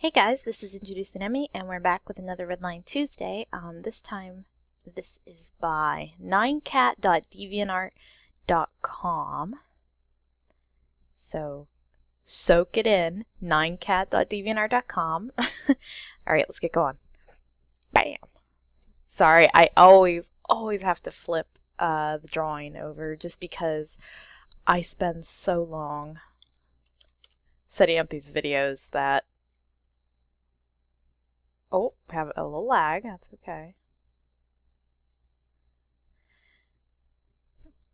Hey guys, this is IntroducingEmy, and we're back with another Redline Tuesday. This time, this is by NineKat.deviantart.com. So, soak it in, NineKat.deviantart.com. Alright, let's get going. Bam! Sorry, I always have to flip the drawing over just because I spend so long setting up these videos that oh, we have a little lag. That's okay.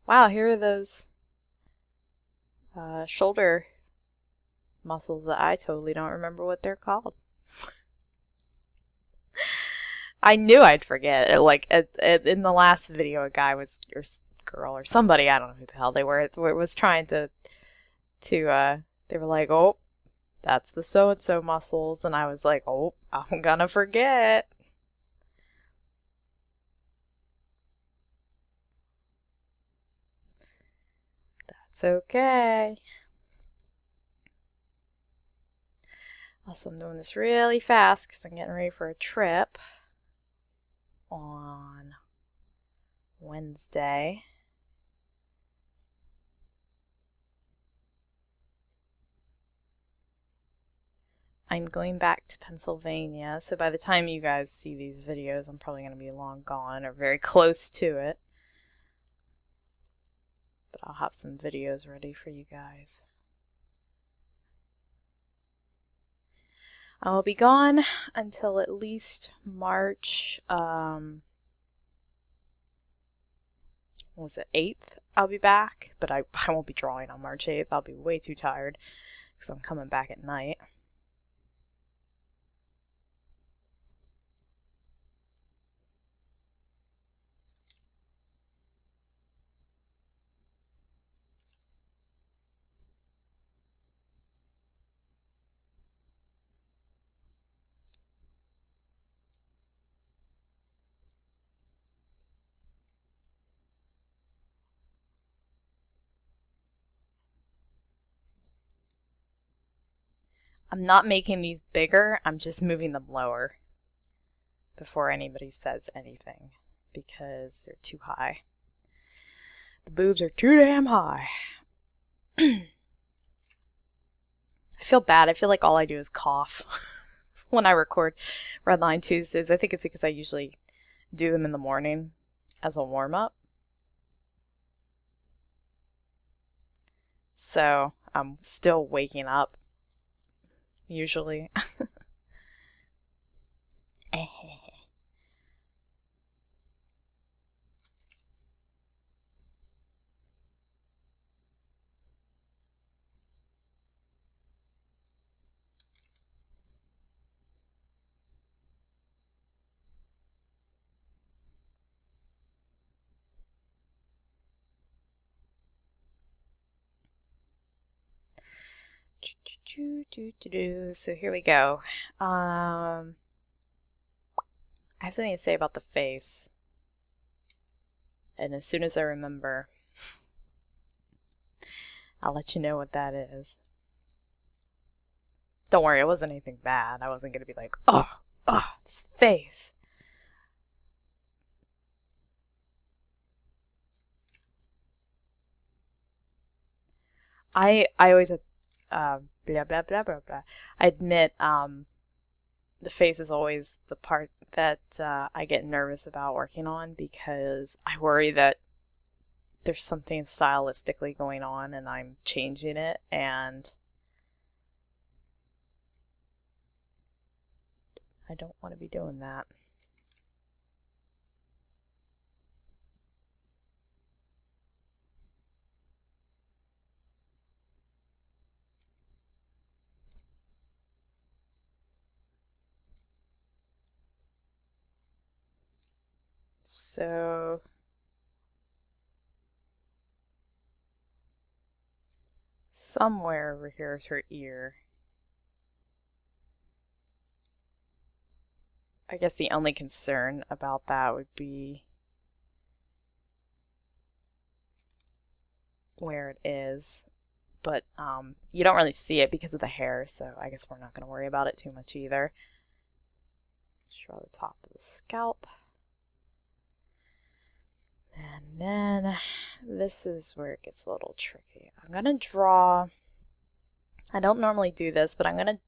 Wow, here are those shoulder muscles that I totally don't remember what they're called. I knew I'd forget. Like in the last video, a guy was or girl or somebody, I don't know who the hell they were, was trying to they were like, oh, that's the so-and-so muscles, and I was like, oh, I'm gonna forget. That's okay. Also, I'm doing this really fast because I'm getting ready for a trip on Wednesday. I'm going back to Pennsylvania, so by the time you guys see these videos, I'm probably going to be long gone or very close to it. But I'll have some videos ready for you guys. I will be gone until at least March, was it 8th? I'll be back, but I won't be drawing on March 8th. I'll be way too tired because I'm coming back at night. I'm not making these bigger, I'm just moving them lower before anybody says anything because they're too high. The boobs are too damn high. I feel bad. I feel like all I do is cough when I record Redline Tuesdays. I think it's because I usually do them in the morning as a warm-up. So I'm still waking up usually. So here we go. I have something to say about the face. And as soon as I remember, I'll let you know what that is. Don't worry, it wasn't anything bad. I wasn't going to be like, oh, this face. I always blah blah blah blah blah. I admit the face is always the part that I get nervous about working on because I worry that there's something stylistically going on and I'm changing it, and I don't want to be doing that. So somewhere over here is her ear. I guess the only concern about that would be where it is. but you don't really see it because of the hair, so I guess we're not going to worry about it too much either. Draw the top of the scalp. And then this is where it gets a little tricky. I'm going to draw, I don't normally do this, but I'm going to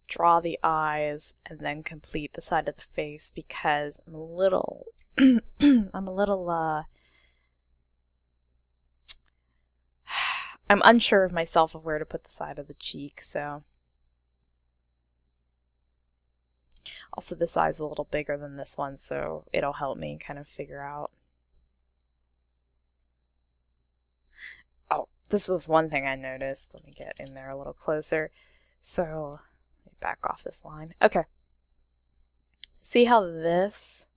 draw the eyes and then complete the side of the face because I'm a little, I'm unsure of myself of where to put the side of the cheek, so. Also, this eye's a little bigger than this one, so it'll help me kind of figure out. Oh, this was one thing I noticed. Let me get in there a little closer. So, let me back off this line. Okay. See how this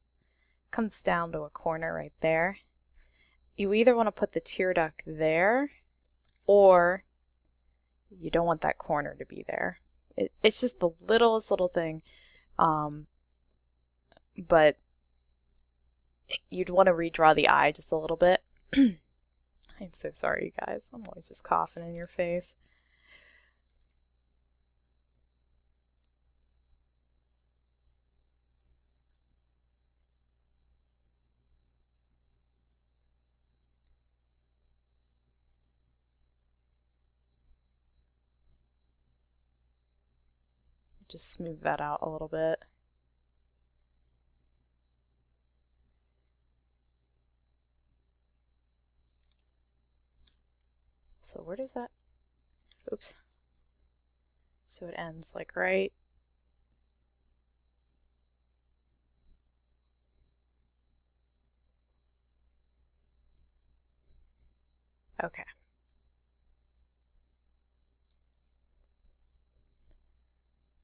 comes down to a corner right there? You either want to put the tear duct there, or you don't want that corner to be there. It's just the littlest little thing. But you'd want to redraw the eye just a little bit. I'm so sorry, you guys. I'm always just coughing in your face. Just smooth that out a little bit. So where does that, oops. So it ends like right. Okay.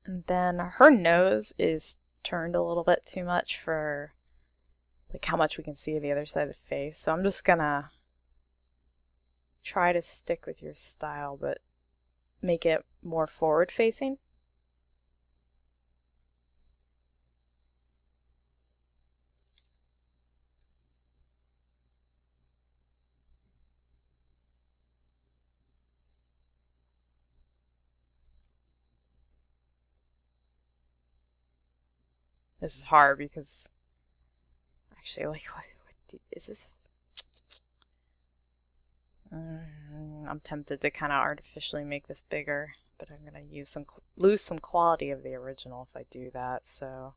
And then her nose is turned a little bit too much for like how much we can see of the other side of the face. So I'm just gonna try to stick with your style, but make it more forward facing. This is hard because actually, like, is this? I'm tempted to kind of artificially make this bigger, but I'm gonna lose some quality of the original if I do that. So.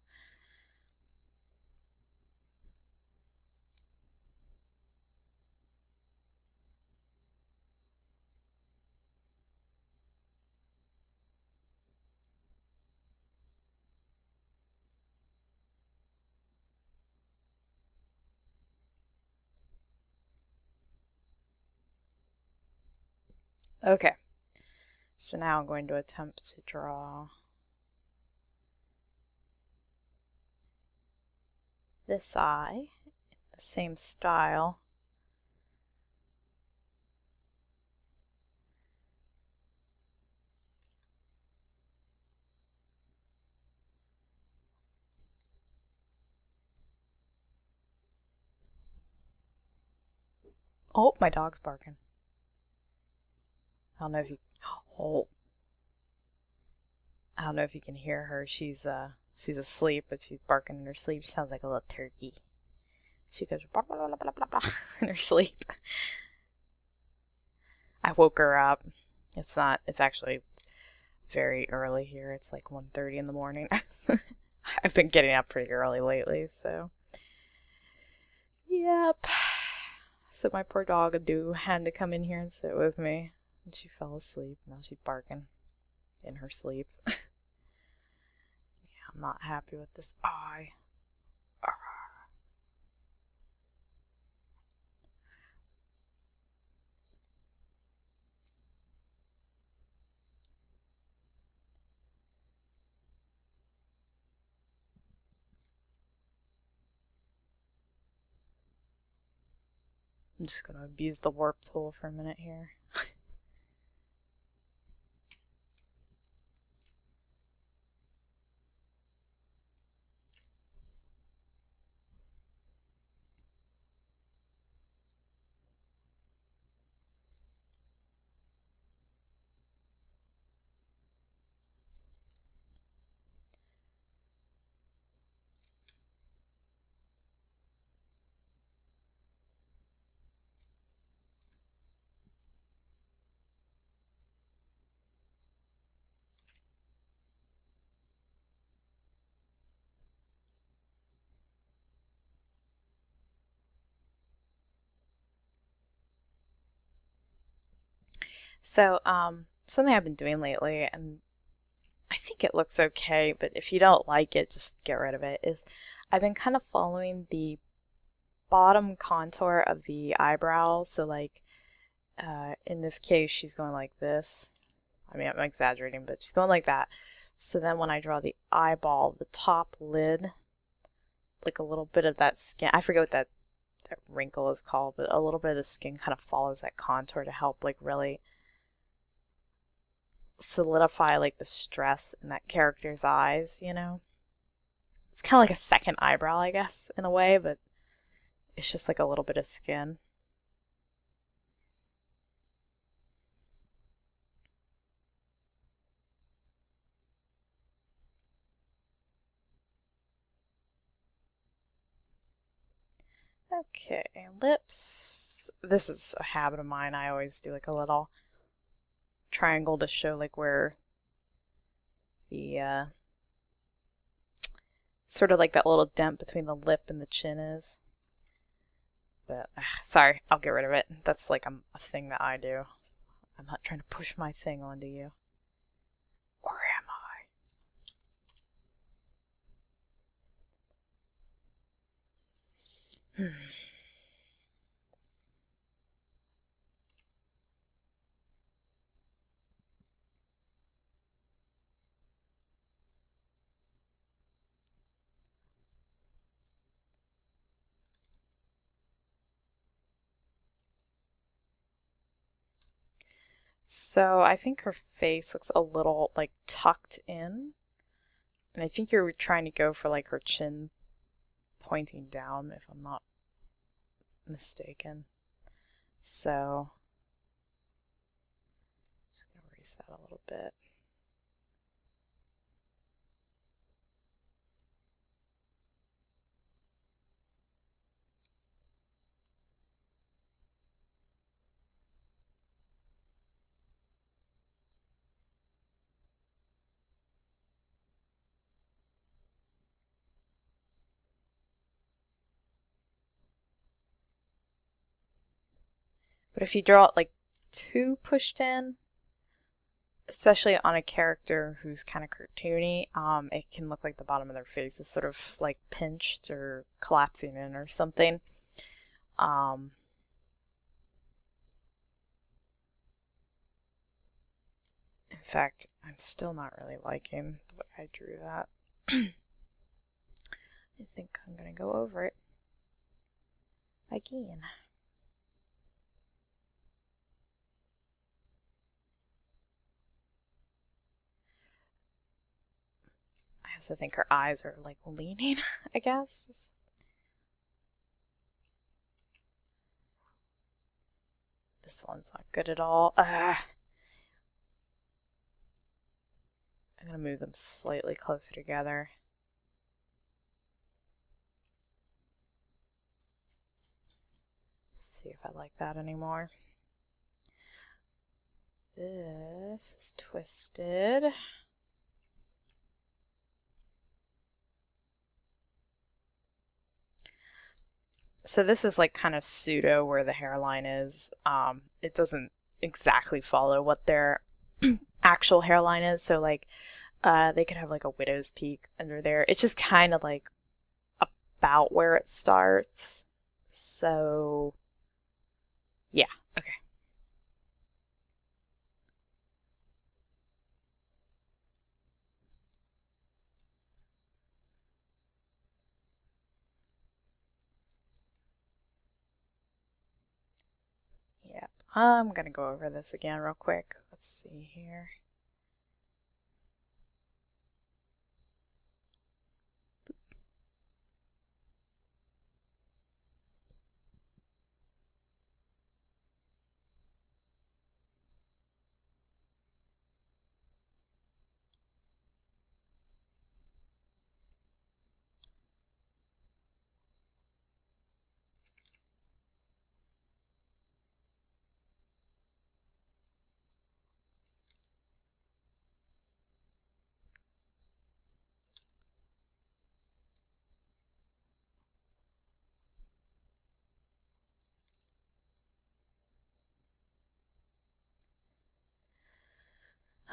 Okay, so now I'm going to attempt to draw this eye, the same style. Oh, my dog's barking. I don't know if you, oh, I don't know if you can hear her. She's asleep, but she's barking in her sleep. She sounds like a little turkey. She goes blah, blah, blah, blah, blah, blah, in her sleep. I woke her up. It's actually very early here. It's like 1:30 in the morning. I've been getting up pretty early lately, so. Yep. So my poor dog had to come in here and sit with me. And she fell asleep. Now she's barking in her sleep. Yeah, I'm not happy with this eye. I'm just going to abuse the warp tool for a minute here. So, something I've been doing lately, and I think it looks okay, but if you don't like it, just get rid of it, is I've been kind of following the bottom contour of the eyebrows. So like, in this case, she's going like this. I mean, I'm exaggerating, but she's going like that. So then when I draw the eyeball, the top lid, like a little bit of that skin, I forget what that wrinkle is called, but a little bit of the skin kind of follows that contour to help like really solidify like the stress in that character's eyes, you know? It's kind of like a second eyebrow, I guess, in a way, but it's just like a little bit of skin. Okay, lips. This is a habit of mine. I always do like a little triangle to show like where the sort of like that little dent between the lip and the chin is. But sorry, I'll get rid of it. That's like a thing that I do. I'm not trying to push my thing onto you. Or am I? So I think her face looks a little like tucked in. And I think you're trying to go for like her chin pointing down, if I'm not mistaken. So just gonna erase that a little bit. But if you draw it like too pushed in, especially on a character who's kind of cartoony, it can look like the bottom of their face is sort of like pinched or collapsing in or something. Um, in fact, I'm still not really liking the way I drew that. I think I'm going to go over it again. I also think her eyes are like leaning, I guess. This one's not good at all. I'm going to move them slightly closer together. See if I like that anymore. This is twisted. So this is like kind of pseudo where the hairline is. It doesn't exactly follow what their actual hairline is. So like they could have like a widow's peak under there. It's just kind of like about where it starts. So yeah, okay. Yep. I'm gonna go over this again real quick. Let's see here.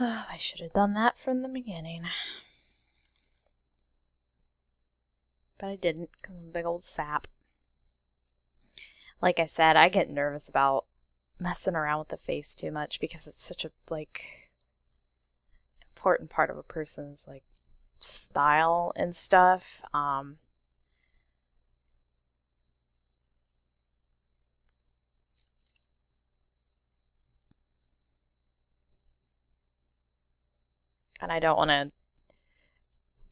Oh, I should have done that from the beginning. But I didn't, because I'm a big old sap. Like I said, I get nervous about messing around with the face too much because it's such a, like, important part of a person's, like, style and stuff. And I don't want to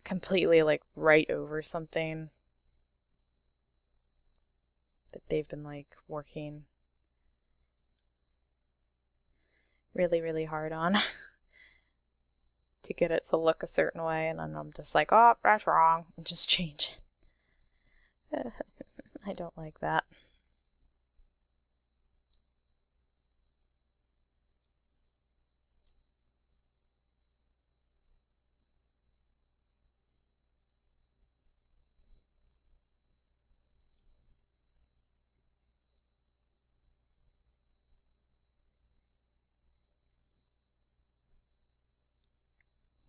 completely, like, write over something that they've been, like, working really, really hard on to get it to look a certain way, and then I'm just like, oh, that's wrong, and just change it. I don't like that.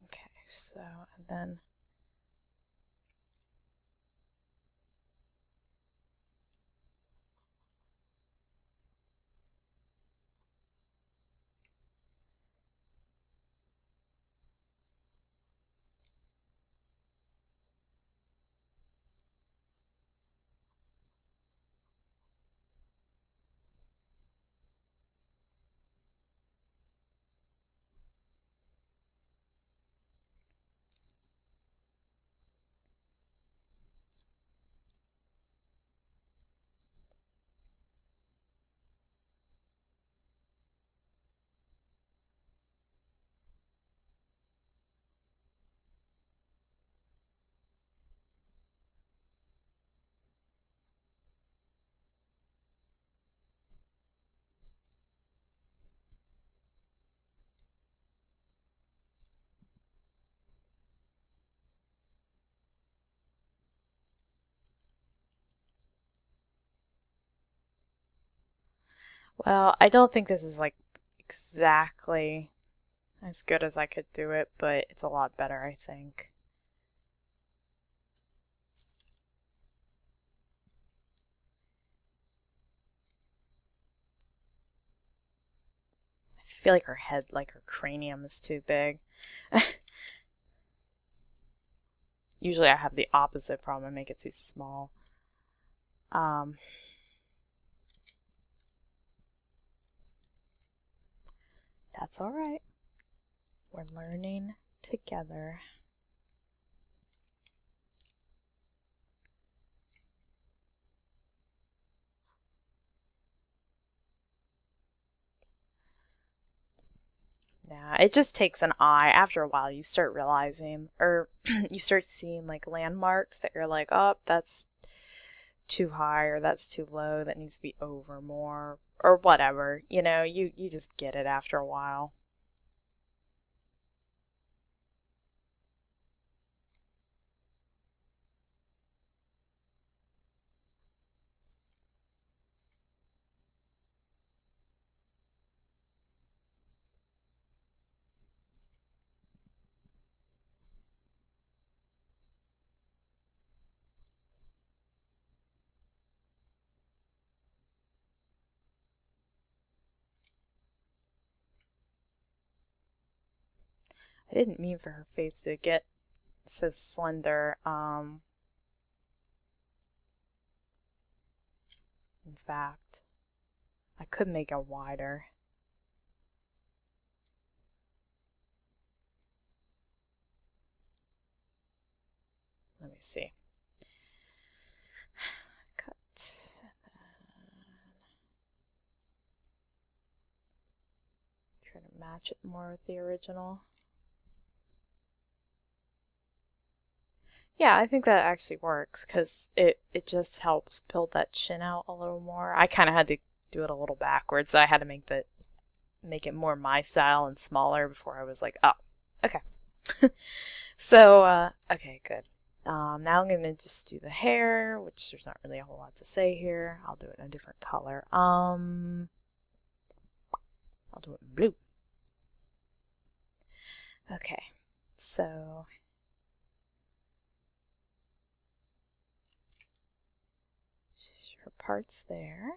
Okay, so, and then well, I don't think this is like exactly as good as I could do it, but it's a lot better, I think. I feel like her head, like her cranium is too big. Usually I have the opposite problem, I make it too small. That's all right. We're learning together. Yeah, it just takes an eye. After a while, you start realizing, or you start seeing like landmarks that you're like, oh, that's too high or that's too low. That needs to be over more or whatever. You know, you just get it after a while. I didn't mean for her face to get so slender. In fact, I could make it wider. Let me see. Cut. Try to match it more with the original. Yeah, I think that actually works because it just helps build that chin out a little more. I kind of had to do it a little backwards. I had to make it more my style and smaller before I was like, oh, okay. So, okay, good. Now I'm going to just do the hair, which there's not really a whole lot to say here. I'll do it in a different color. I'll do it in blue. Okay, so her part's there.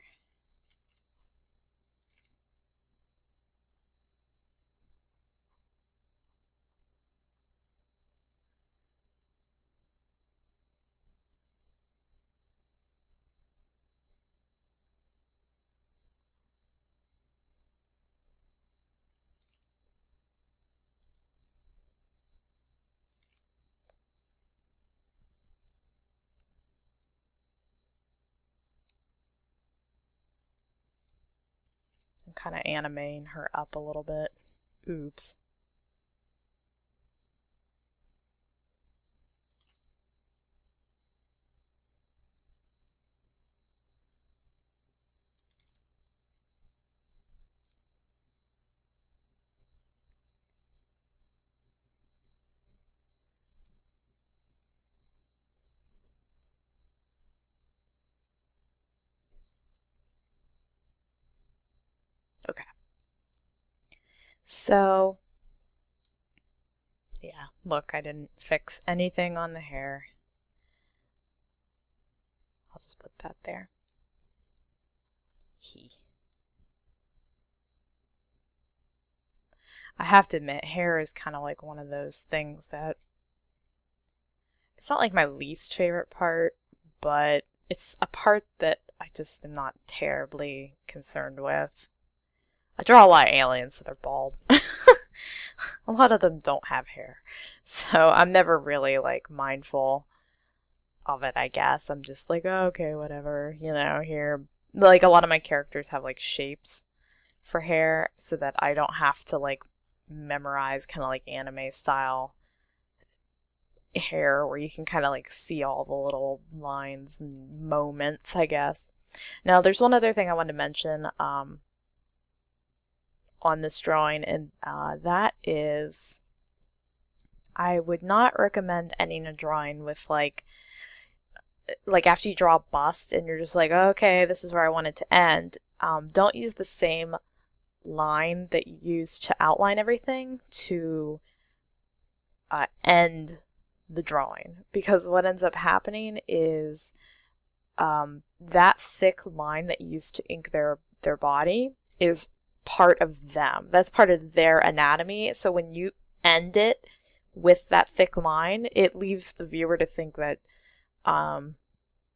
I'm kind of animating her up a little bit. Oops. Okay. So, yeah, look, I didn't fix anything on the hair. I'll just put that there. I have to admit, hair is kind of like one of those things that it's not like my least favorite part, but it's a part that I just am not terribly concerned with. I draw a lot of aliens, so they're bald. A lot of them don't have hair. So I'm never really like mindful of it, I guess. I'm just like, oh, okay, whatever, you know, here. Like a lot of my characters have like shapes for hair so that I don't have to like memorize kind of like anime style hair where you can kind of like see all the little lines and moments, I guess. Now, there's one other thing I wanted to mention on this drawing, and that is I would not recommend ending a drawing with like after you draw a bust and you're just like, okay, this is where I want it to end. Don't use the same line that you use to outline everything to end the drawing, because what ends up happening is that thick line that you used to ink their body is part of them. That's part of their anatomy. So when you end it with that thick line, it leaves the viewer to think that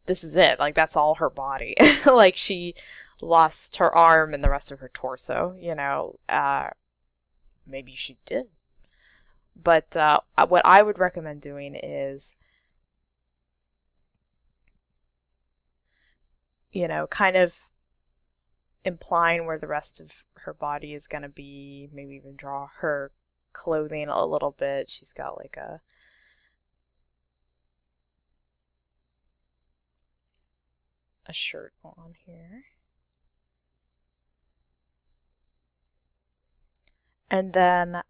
this is it. Like that's all her body. Like she lost her arm and the rest of her torso, you know. Maybe she did. But what I would recommend doing is, you know, kind of implying where the rest of her body is going to be, maybe even draw her clothing a little bit. She's got like a shirt on here. And then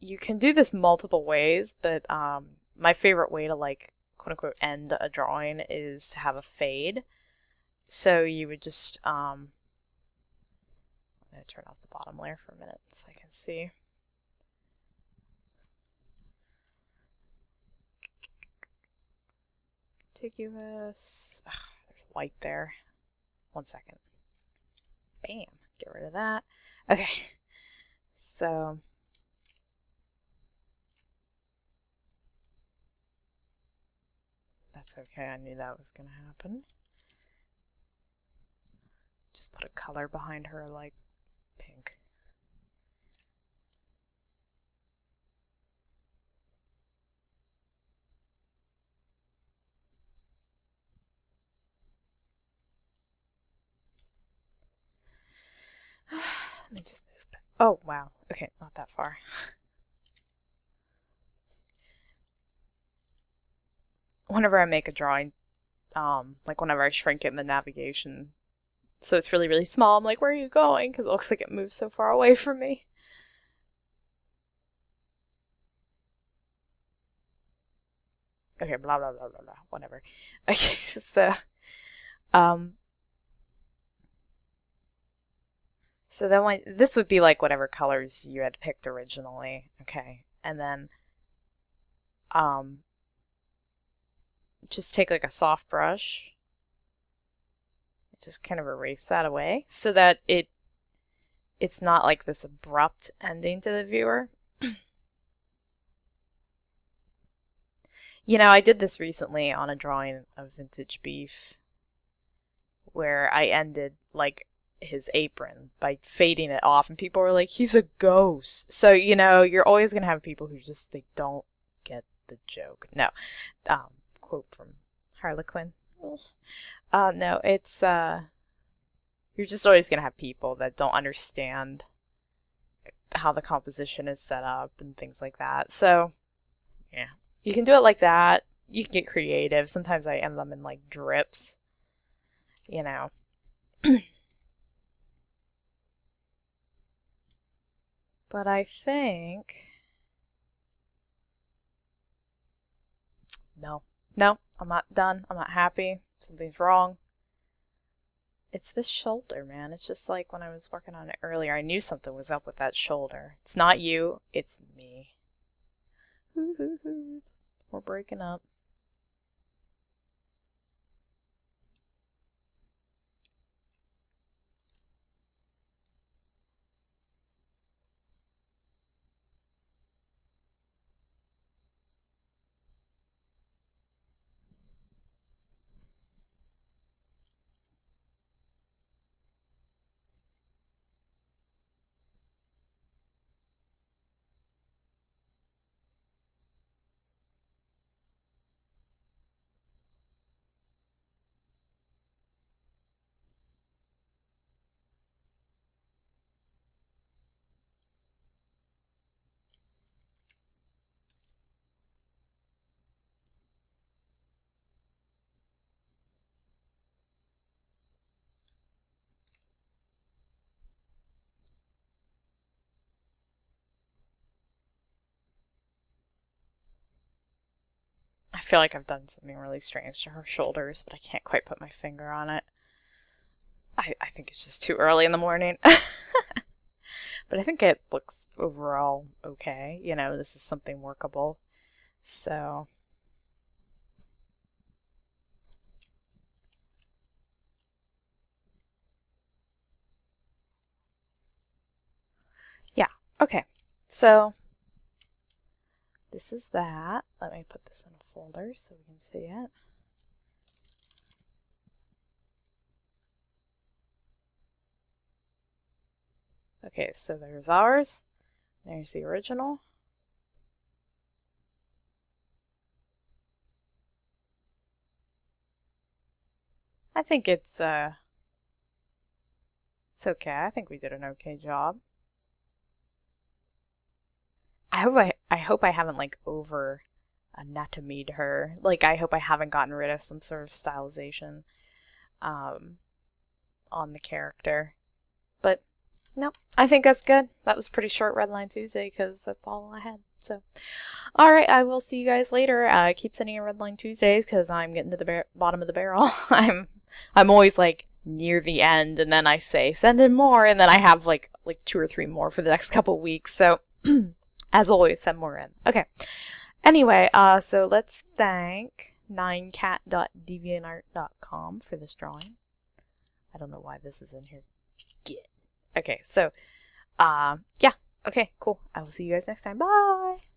you can do this multiple ways, but my favorite way to like quote unquote end a drawing is to have a fade. So you would just I'm going to turn off the bottom layer for a minute so I can see. Contiguous. Ugh, there's white there. 1 second. Bam. Get rid of that. Okay. So that's okay. I knew that was going to happen. Just put a color behind her like pink. Let me just move back. Oh, wow. Okay, not that far. Whenever I make a drawing, like whenever I shrink it in the navigation, so it's really, really small, I'm like, where are you going? Because it looks like it moves so far away from me. Okay, blah, blah, blah, blah, blah, whatever. Okay, um, So then this would be like whatever colors you had picked originally. Okay. And then just take like a soft brush, just kind of erase that away so that it's not like this abrupt ending to the viewer. You know, I did this recently on a drawing of vintage beef where I ended like his apron by fading it off, and people were like, he's a ghost. So, you know, you're always going to have people who just, they don't get the joke. No. Quote from Harlequin. No, it's, you're just always going to have people that don't understand how the composition is set up and things like that. So, yeah. You can do it like that. You can get creative. Sometimes I end them in like drips, you know. But I think... No, I'm not done. I'm not happy. Something's wrong. It's this shoulder, man. It's just like when I was working on it earlier, I knew something was up with that shoulder. It's not you, it's me. We're breaking up. I feel like I've done something really strange to her shoulders, but I can't quite put my finger on it. I think it's just too early in the morning. But I think it looks overall okay. You know, this is something workable. So... yeah, okay. So... this is that. Let me put this in a folder so we can see it. Okay, so there's ours. There's the original. I think it's okay. I think we did an okay job. I hope I haven't like over anatomied her. Like I hope I haven't gotten rid of some sort of stylization on the character. But no, I think that's good. That was pretty short Redline Tuesday because that's all I had. So, all right, I will see you guys later. Keep sending in Redline Tuesdays because I'm getting to the bottom of the barrel. I'm always like near the end, and then I say send in more, and then I have like 2 or 3 more for the next couple weeks. So, as always, send more in. Okay. Anyway, so let's thank NineKat.deviantart.com for this drawing. I don't know why this is in here. Okay, so, yeah. Okay, cool. I will see you guys next time. Bye!